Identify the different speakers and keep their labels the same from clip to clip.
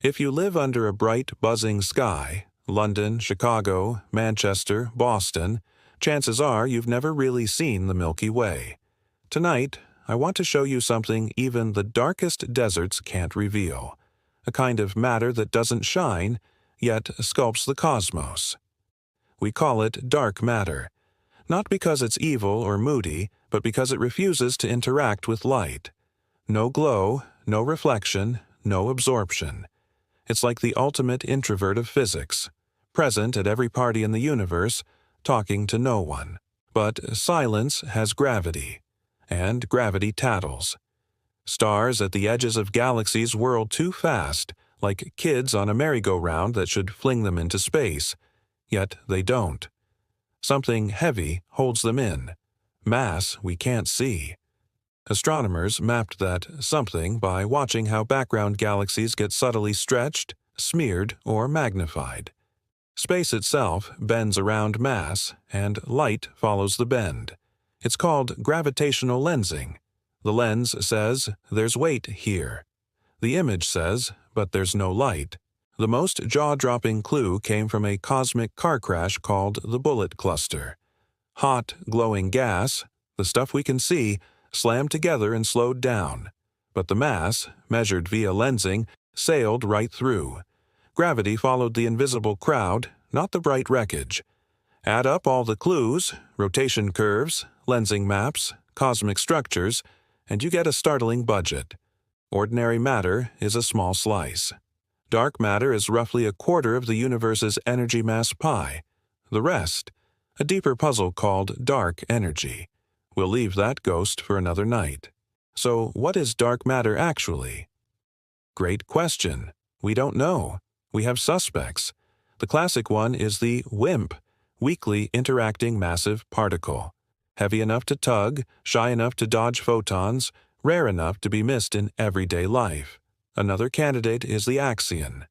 Speaker 1: If you live under a bright, buzzing sky, London, Chicago, Manchester, Boston, chances are you've never really seen the Milky Way. Tonight, I want to show you something even the darkest deserts can't reveal, a kind of matter that doesn't shine, yet sculpts the cosmos. We call it dark matter, not because it's evil or moody, but because it refuses to interact with light. No glow, no reflection, no absorption. It's like the ultimate introvert of physics, present at every party in the universe, talking to no one. But silence has gravity, and gravity tattles. Stars at the edges of galaxies whirl too fast, like kids on a merry-go-round that should fling them into space, yet they don't. Something heavy holds them in, mass we can't see. Astronomers mapped that something by watching how background galaxies get subtly stretched, smeared, or magnified. Space itself bends around mass, and light follows the bend. It's called gravitational lensing. The lens says, there's weight here. The image says, but there's no light. The most jaw-dropping clue came from a cosmic car crash called the Bullet Cluster. Hot, glowing gas, the stuff we can see, slammed together and slowed down. But the mass, measured via lensing, sailed right through. Gravity followed the invisible crowd, not the bright wreckage. Add up all the clues, rotation curves, lensing maps, cosmic structures, and you get a startling budget. Ordinary matter is a small slice. Dark matter is roughly a quarter of the universe's energy mass pie. The rest, a deeper puzzle called dark energy. We'll leave that ghost for another night. So what is dark matter actually? Great question. We don't know. We have suspects. The classic one is the WIMP, weakly interacting massive particle. Heavy enough to tug, shy enough to dodge photons, rare enough to be missed in everyday life. Another candidate is the axion.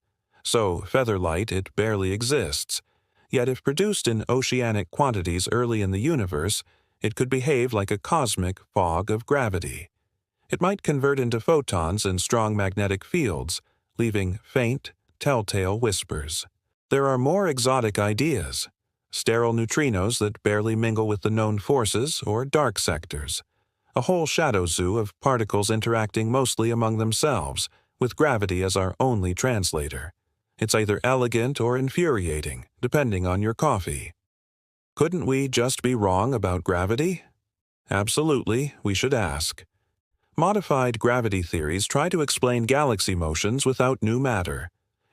Speaker 1: So feather-light it barely exists. Yet if produced in oceanic quantities early in the universe, it could behave like a cosmic fog of gravity. It might convert into photons in strong magnetic fields, leaving faint, telltale whispers. There are more exotic ideas. Sterile neutrinos that barely mingle with the known forces or dark sectors. A whole shadow zoo of particles interacting mostly among themselves, with gravity as our only translator. It's either elegant or infuriating, depending on your coffee. Couldn't we just be wrong about gravity? Absolutely, we should ask. Modified gravity theories try to explain galaxy motions without new matter.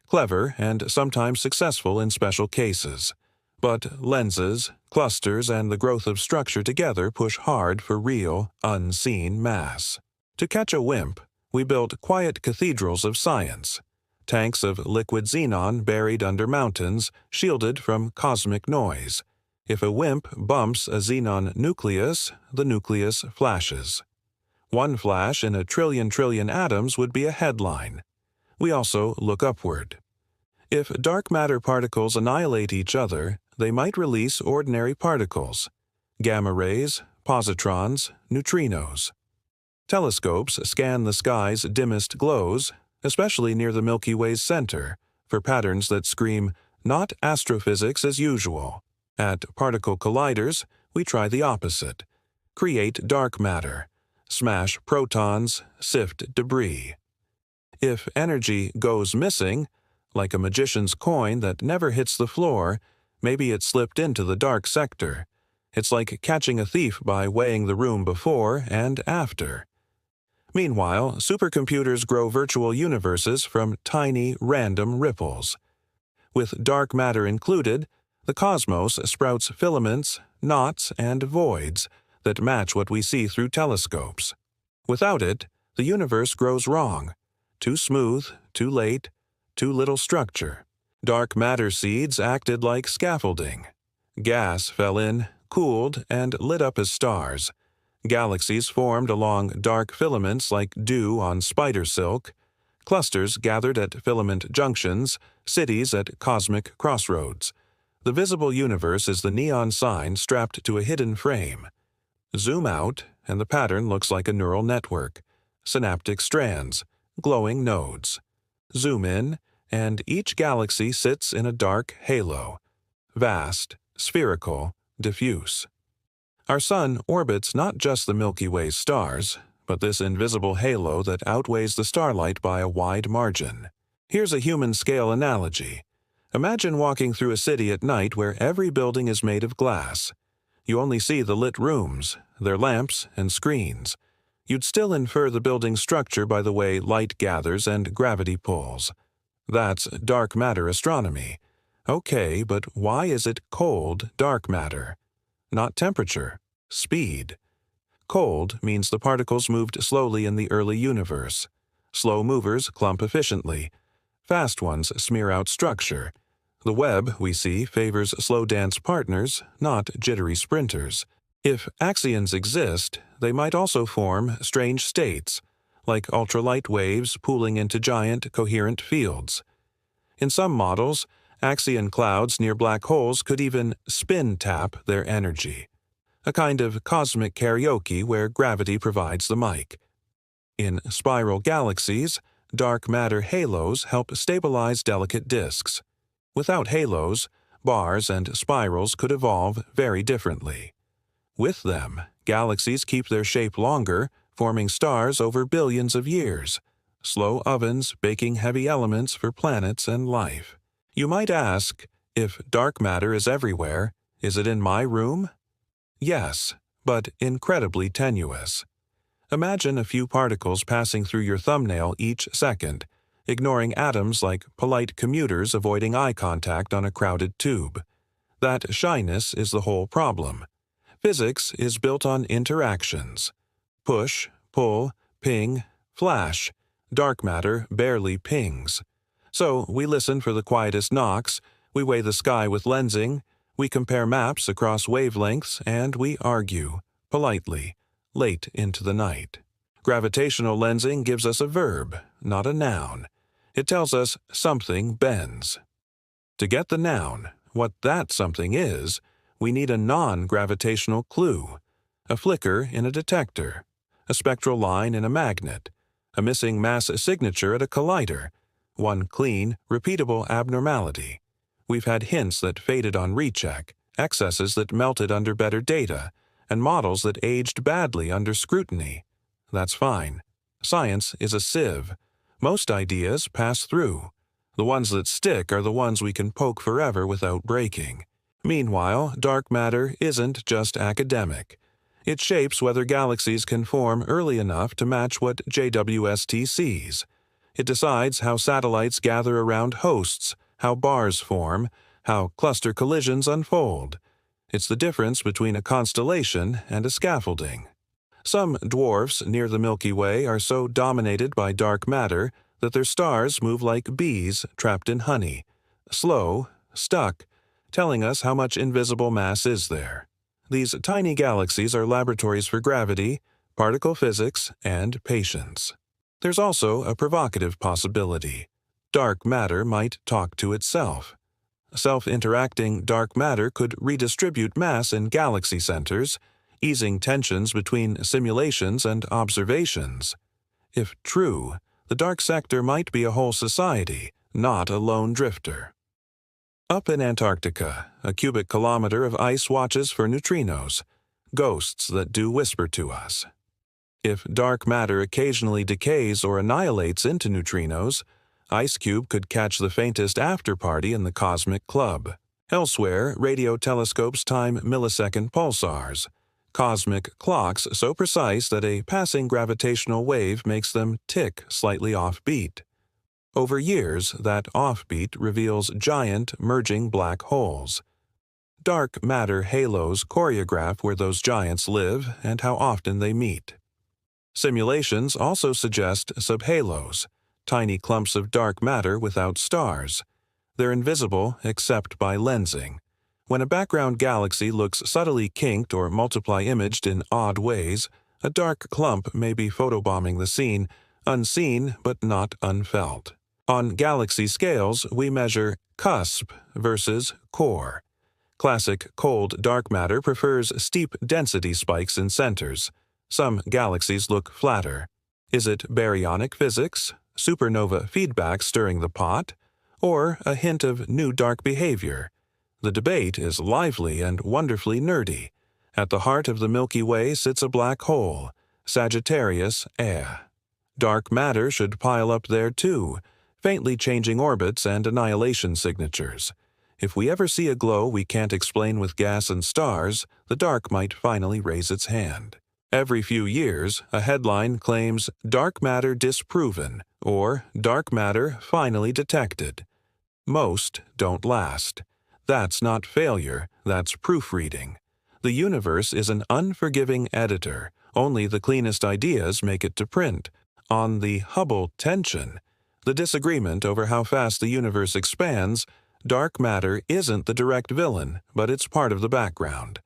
Speaker 1: Clever and sometimes successful in special cases. But lenses, clusters, and the growth of structure together push hard for real, unseen mass. To catch a WIMP, we built quiet cathedrals of science. Tanks of liquid xenon buried under mountains, shielded from cosmic noise. If a WIMP bumps a xenon nucleus, the nucleus flashes. One flash in a trillion atoms would be a headline. We also look upward. If dark matter particles annihilate each other, they might release ordinary particles, gamma rays, positrons, neutrinos. Telescopes scan the sky's dimmest glows, especially near the Milky Way's center, for patterns that scream, not astrophysics as usual. At particle colliders, we try the opposite. Create dark matter, smash protons, sift debris. If energy goes missing, like a magician's coin that never hits the floor, maybe it slipped into the dark sector. It's like catching a thief by weighing the room before and after. Meanwhile, supercomputers grow virtual universes from tiny, random ripples. With dark matter included, the cosmos sprouts filaments, knots, and voids that match what we see through telescopes. Without it, the universe grows wrong. Too smooth, too late, too little structure. Dark matter seeds acted like scaffolding. Gas fell in, cooled, and lit up as stars. Galaxies formed along dark filaments like dew on spider silk. Clusters gathered at filament junctions, cities at cosmic crossroads. The visible universe is the neon sign strapped to a hidden frame. Zoom out, and the pattern looks like a neural network. Synaptic strands, glowing nodes. Zoom in, and each galaxy sits in a dark halo. Vast, spherical, diffuse. Our Sun orbits not just the Milky Way's stars, but this invisible halo that outweighs the starlight by a wide margin. Here's a human-scale analogy. Imagine walking through a city at night where every building is made of glass. You only see the lit rooms, their lamps and screens. You'd still infer the building's structure by the way light gathers and gravity pulls. That's dark matter astronomy. Okay, but why is it cold dark matter? Not temperature, speed. Cold means the particles moved slowly in the early universe. Slow movers clump efficiently. Fast ones smear out structure. The web, we see, favors slow dance partners, not jittery sprinters. If axions exist, they might also form strange states, like ultralight waves pooling into giant, coherent fields. In some models, axion clouds near black holes could even spin-tap their energy, a kind of cosmic karaoke where gravity provides the mic. In spiral galaxies, dark matter halos help stabilize delicate disks. Without halos, bars and spirals could evolve very differently. With them, galaxies keep their shape longer, forming stars over billions of years, slow ovens baking heavy elements for planets and life. You might ask, if dark matter is everywhere, is it in my room? Yes, but incredibly tenuous. Imagine a few particles passing through your thumbnail each second, ignoring atoms like polite commuters avoiding eye contact on a crowded tube. That shyness is the whole problem. Physics is built on interactions. Push, pull, ping, flash. Dark matter barely pings. So we listen for the quietest knocks, we weigh the sky with lensing, we compare maps across wavelengths, and we argue, politely, late into the night. Gravitational lensing gives us a verb, not a noun. It tells us something bends. To get the noun, what that something is, we need a non-gravitational clue, a flicker in a detector, a spectral line in a magnet, a missing mass signature at a collider, one clean, repeatable abnormality. We've had hints that faded on recheck, excesses that melted under better data, and models that aged badly under scrutiny. That's fine. Science is a sieve. Most ideas pass through. The ones that stick are the ones we can poke forever without breaking. Meanwhile, dark matter isn't just academic. It shapes whether galaxies can form early enough to match what JWST sees. It decides how satellites gather around hosts, how bars form, how cluster collisions unfold. It's the difference between a constellation and a scaffolding. Some dwarfs near the Milky Way are so dominated by dark matter that their stars move like bees trapped in honey, slow, stuck, telling us how much invisible mass is there. These tiny galaxies are laboratories for gravity, particle physics, and patience. There's also a provocative possibility. Dark matter might talk to itself. Self-interacting dark matter could redistribute mass in galaxy centers, easing tensions between simulations and observations. If true, the dark sector might be a whole society, not a lone drifter. Up in Antarctica, a cubic kilometer of ice watches for neutrinos, ghosts that do whisper to us. If dark matter occasionally decays or annihilates into neutrinos, IceCube could catch the faintest after-party in the cosmic club. Elsewhere, radio telescopes time millisecond pulsars, cosmic clocks so precise that a passing gravitational wave makes them tick slightly off-beat. Over years, that offbeat reveals giant, merging black holes. Dark matter halos choreograph where those giants live and how often they meet. Simulations also suggest subhalos, tiny clumps of dark matter without stars. They're invisible except by lensing. When a background galaxy looks subtly kinked or multiply-imaged in odd ways, a dark clump may be photobombing the scene, unseen but not unfelt. On galaxy scales, we measure cusp versus core. Classic cold dark matter prefers steep density spikes in centers. Some galaxies look flatter. Is it baryonic physics? supernova feedback stirring the pot, or a hint of new dark behavior? The debate is lively and wonderfully nerdy. At the heart of the Milky Way sits a black hole, Sagittarius A. Dark matter should pile up there too, faintly changing orbits and annihilation signatures. If we ever see a glow we can't explain with gas and stars, the dark might finally raise its hand. Every few years, a headline claims "Dark matter disproven" or "Dark matter finally detected." Most don't last. That's not failure, that's proofreading. The universe is an unforgiving editor. Only the cleanest ideas make it to print. On the Hubble tension, the disagreement over how fast the universe expands, dark matter isn't the direct villain, but it's part of the background.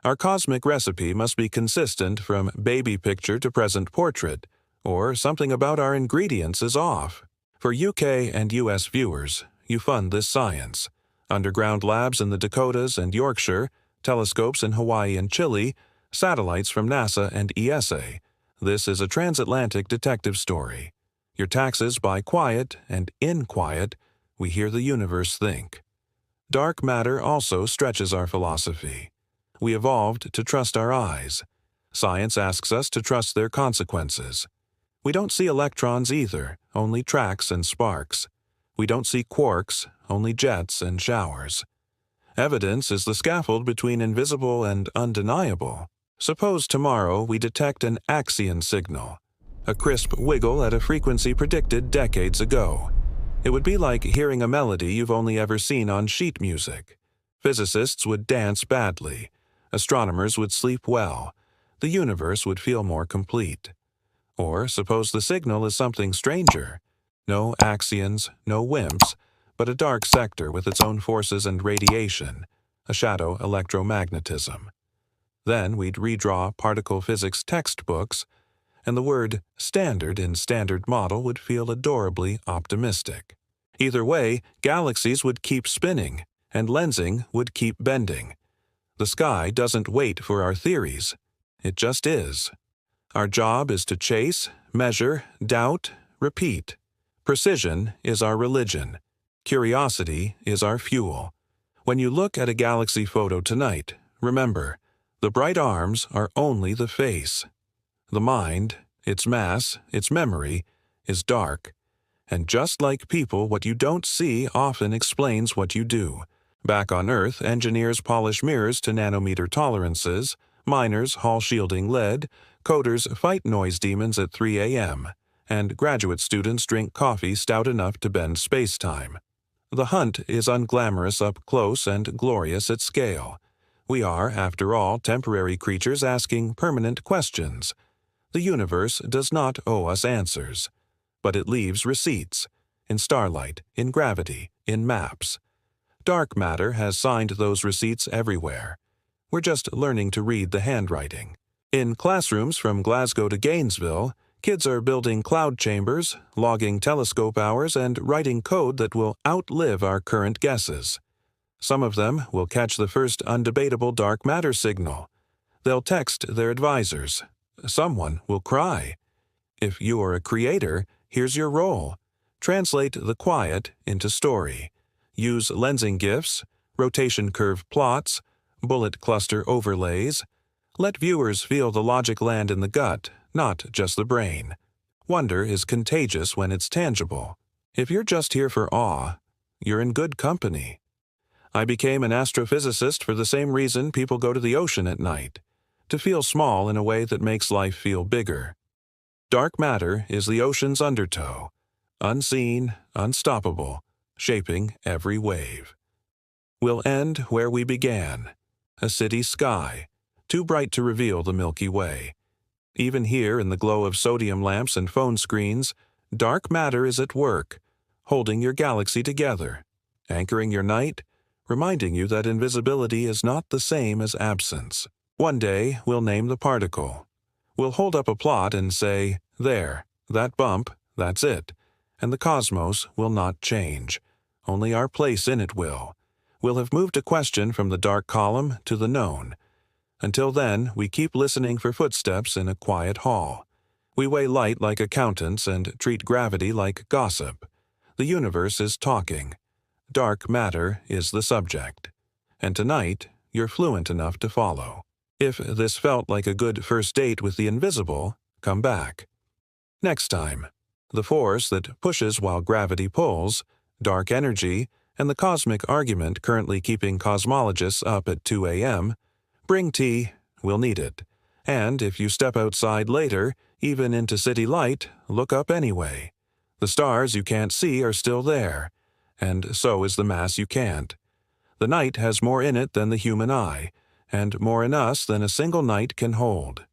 Speaker 1: Our cosmic recipe must be consistent from baby picture to present portrait, or something about our ingredients is off. For UK and US viewers, you fund this science. Underground labs in the Dakotas and Yorkshire, telescopes in Hawaii and Chile, satellites from NASA and ESA. This is a transatlantic detective story. Your taxes buy quiet, and in quiet, we hear the universe think. Dark matter also stretches our philosophy. We evolved to trust our eyes. Science asks us to trust their consequences. We don't see electrons either, only tracks and sparks. We don't see quarks, only jets and showers. Evidence is the scaffold between invisible and undeniable. Suppose tomorrow we detect an axion signal, a crisp wiggle at a frequency predicted decades ago. It would be like hearing a melody you've only ever seen on sheet music. Physicists would dance badly. Astronomers would sleep well. The universe would feel more complete. Or suppose the signal is something stranger. No axions, no WIMPs, but a dark sector with its own forces and radiation, a shadow electromagnetism. Then we'd redraw particle physics textbooks, and the word standard in standard model would feel adorably optimistic. Either way, galaxies would keep spinning, and lensing would keep bending. The sky doesn't wait for our theories. It just is. Our job is to chase, measure, doubt, repeat. Precision is our religion. Curiosity is our fuel. When you look at a galaxy photo tonight, remember, the bright arms are only the face. The mind, its mass, its memory, is dark. And just like people, what you don't see often explains what you do. Back on Earth, engineers polish mirrors to nanometer tolerances, miners haul shielding lead, coders fight noise demons at 3 a.m., and graduate students drink coffee stout enough to bend space-time. The hunt is unglamorous up close and glorious at scale. We are, after all, temporary creatures asking permanent questions. The universe does not owe us answers, but it leaves receipts, in starlight, in gravity, in maps. Dark matter has signed those receipts everywhere. We're just learning to read the handwriting. In classrooms from Glasgow to Gainesville, kids are building cloud chambers, logging telescope hours, and writing code that will outlive our current guesses. Some of them will catch the first undebatable dark matter signal. They'll text their advisors. Someone will cry. If you are a creator, here's your role. Translate the quiet into story. Use lensing GIFs, rotation curve plots, bullet cluster overlays. Let viewers feel the logic land in the gut, not just the brain. Wonder is contagious when it's tangible. If you're just here for awe, you're in good company. I became an astrophysicist for the same reason people go to the ocean at night, to feel small in a way that makes life feel bigger. Dark matter is the ocean's undertow, unseen, unstoppable, shaping every wave. We'll end where we began, a city sky, too bright to reveal the Milky Way. Even here in the glow of sodium lamps and phone screens, dark matter is at work, holding your galaxy together, anchoring your night, reminding you that invisibility is not the same as absence. One day, we'll name the particle. We'll hold up a plot and say, there, that bump, that's it, and the cosmos will not change. Only our place in it will. We'll have moved a question from the dark column to the known. Until then, we keep listening for footsteps in a quiet hall. We weigh light like accountants and treat gravity like gossip. The universe is talking. Dark matter is the subject. And tonight, you're fluent enough to follow. If this felt like a good first date with the invisible, come back. Next time, the force that pushes while gravity pulls, dark energy, and the cosmic argument currently keeping cosmologists up at 2 a.m., bring tea, we'll need it. And if you step outside later, even into city light, look up anyway. The stars you can't see are still there, and so is the mass you can't. The night has more in it than the human eye, and more in us than a single night can hold.